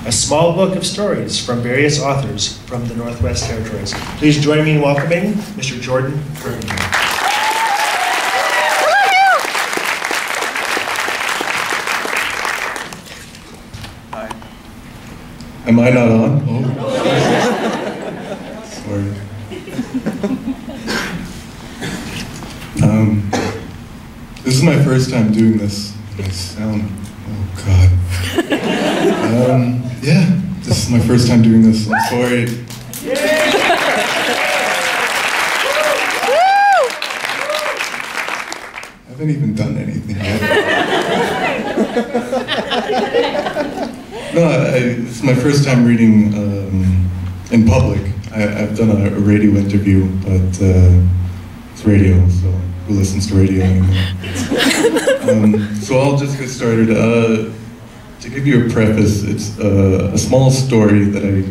a small book of stories from various authors from the Northwest Territories. Please join me in welcoming Mr. Jordan Carpenter. Hi. Am I not on? Oh. Sorry. This is my first time doing this. I sound, oh God. Yeah, this is my first time doing this. I'm sorry. I haven't even done anything yet. No, it's my first time reading in public. I've done a radio interview, but it's radio, so who listens to radio anymore? So I'll just get started. To give you a preface, it's a small story that I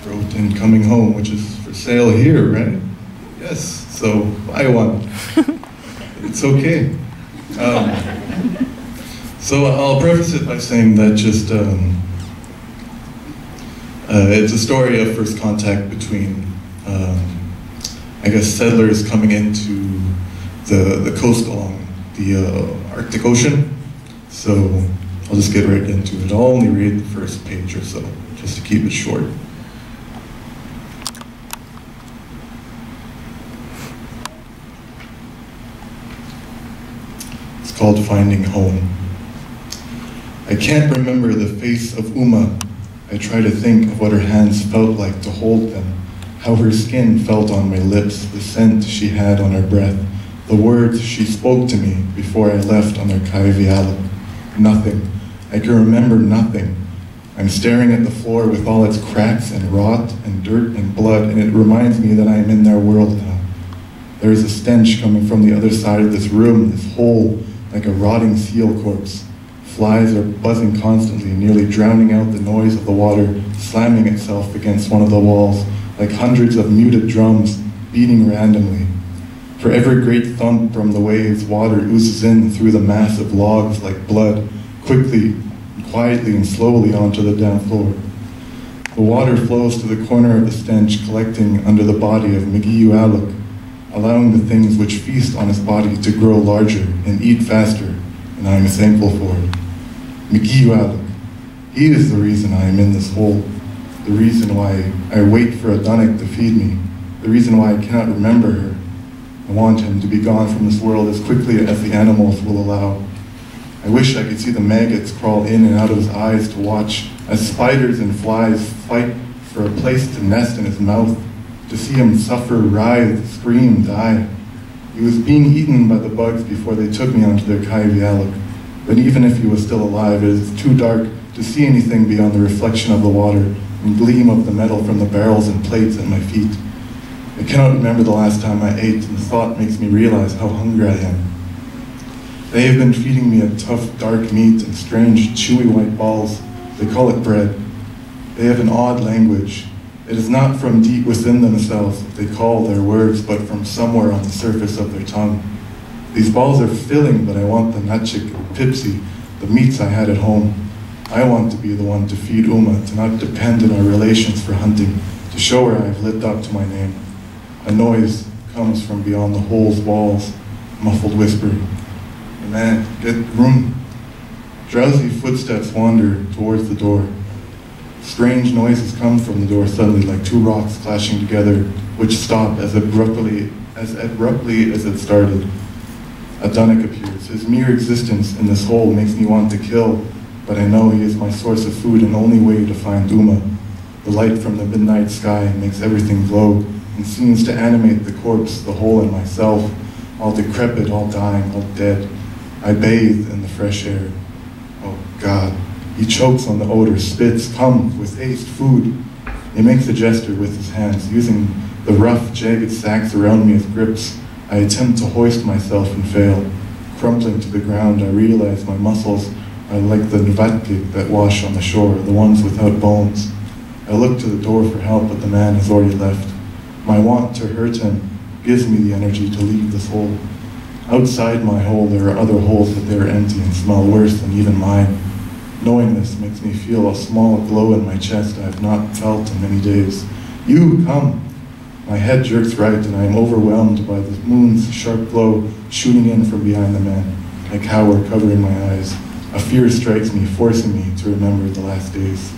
wrote in Coming Home, which is for sale here, right? Yes, so buy one. It's okay. So I'll preface it by saying that just it's a story of first contact between, I guess, settlers coming into the coast along the Arctic Ocean. So I'll just get right into it. I'll only read the first page or so, just to keep it short. It's called Finding Home. I can't remember the face of Uma. I try to think of what her hands felt like to hold them, how her skin felt on my lips, the scent she had on her breath, the words she spoke to me before I left on her Keavy Martin. Nothing. I can remember nothing. I'm staring at the floor with all its cracks and rot and dirt and blood, and it reminds me that I am in their world now. There is a stench coming from the other side of this room, this hole, like a rotting seal corpse. Flies are buzzing constantly, nearly drowning out the noise of the water slamming itself against one of the walls, like hundreds of muted drums beating randomly. For every great thump from the waves, water oozes in through the mass of logs like blood, quickly, quietly, and slowly onto the down floor. The water flows to the corner of the stench, collecting under the body of Keavy, allowing the things which feast on his body to grow larger and eat faster, and I am thankful for it. Keavy, he is the reason I am in this hole, the reason why I wait for a dunnock to feed me, the reason why I cannot remember her. I want him to be gone from this world as quickly as the animals will allow. I wish I could see the maggots crawl in and out of his eyes to watch as spiders and flies fight for a place to nest in his mouth, to see him suffer, writhe, scream, die. He was being eaten by the bugs before they took me onto their Keavy Martin. But even if he was still alive, it is too dark to see anything beyond the reflection of the water and gleam of the metal from the barrels and plates at my feet. I cannot remember the last time I ate, and the thought makes me realize how hungry I am. They have been feeding me a tough, dark meat and strange, chewy white balls. They call it bread. They have an odd language. It is not from deep within themselves that they call their words, but from somewhere on the surface of their tongue. These balls are filling, but I want the natchik, pipsy, the meats I had at home. I want to be the one to feed Uma, to not depend on our relations for hunting, to show her I have lived up to my name. A noise comes from beyond the hole's walls, muffled whispering. Hey man, get room. Drowsy footsteps wander towards the door. Strange noises come from the door suddenly, like two rocks clashing together, which stop as abruptly as it started. A dunnock appears. His mere existence in this hole makes me want to kill, but I know he is my source of food and only way to find Uma. The light from the midnight sky makes everything glow and seems to animate the corpse, the hole, and myself, all decrepit, all dying, all dead. I bathe in the fresh air. Oh God. He chokes on the odor, spits, comes with haste, food. He makes a gesture with his hands, using the rough, jagged sacks around me as grips. I attempt to hoist myself and fail. Crumpling to the ground, I realize my muscles are like the nvatkik that wash on the shore, the ones without bones. I look to the door for help, but the man has already left. My want to hurt him gives me the energy to leave this hole. Outside my hole, there are other holes, but they are empty and smell worse than even mine. Knowing this makes me feel a small glow in my chest I have not felt in many days. You, come! My head jerks right and I am overwhelmed by the moon's sharp glow shooting in from behind the man. I cower, covering my eyes. A fear strikes me, forcing me to remember the last days.